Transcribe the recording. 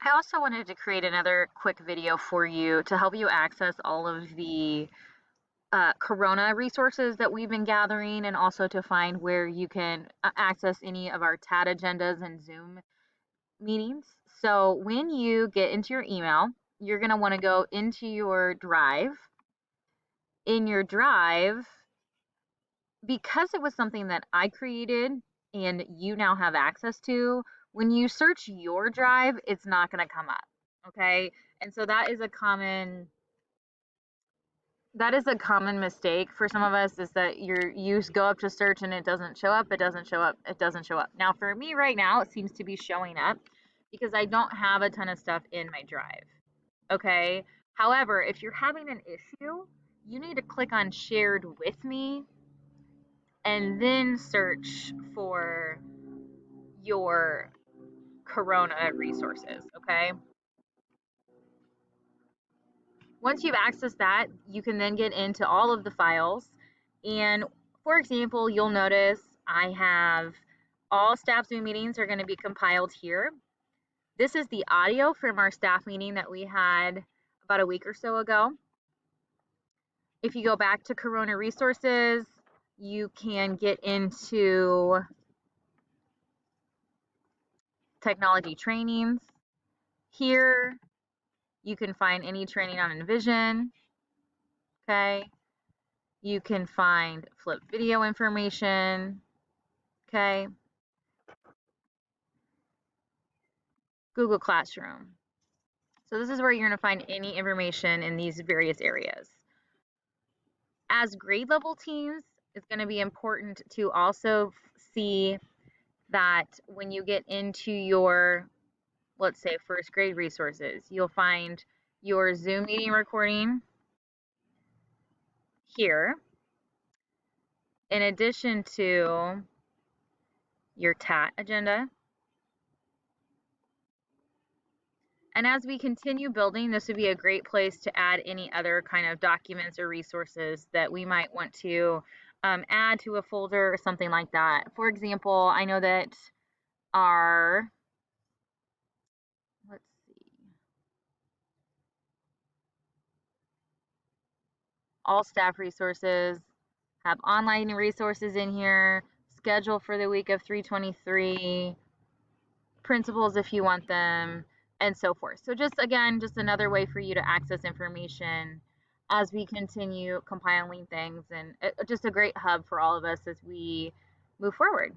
I also wanted to create another quick video for you to help you access all of the Corona resources that we've been gathering, and also to find where you can access any of our TAD agendas and Zoom meetings. So when you get into your email, you're going to want to go into your drive. In your drive, because it was something that I created and you now have access to, when you search your drive, it's not going to come up. Okay. And so that is a common mistake for some of us, is that you go up to search and it doesn't show up, it doesn't show up, it doesn't show up. Now for me right now, it seems to be showing up because I don't have a ton of stuff in my drive. Okay. However, if you're having an issue, you need to click on shared with me and then search for your Corona resources. Okay. Once you've accessed that, you can then get into all of the files. And for example, you'll notice I have all staff Zoom meetings are going to be compiled here. This is the audio from our staff meeting that we had about a week or so ago. If you go back to Corona resources, you can get into technology trainings. Here, you can find any training on Envision. Okay. You can find flip video information. Okay. Google Classroom. So this is where you're going to find any information in these various areas. As grade level teams, it's going to be important to also see that when you get into your, let's say, first grade resources, you'll find your Zoom meeting recording here, in addition to your TAT agenda. And as we continue building, this would be a great place to add any other kind of documents or resources that we might want to add to a folder or something like that. For example, I know that our, let's see, all staff resources have online resources in here, schedule for the week of 3/23, principles if you want them, and so forth. So just again, just another way for you to access information as we continue compiling things, and just a great hub for all of us as we move forward.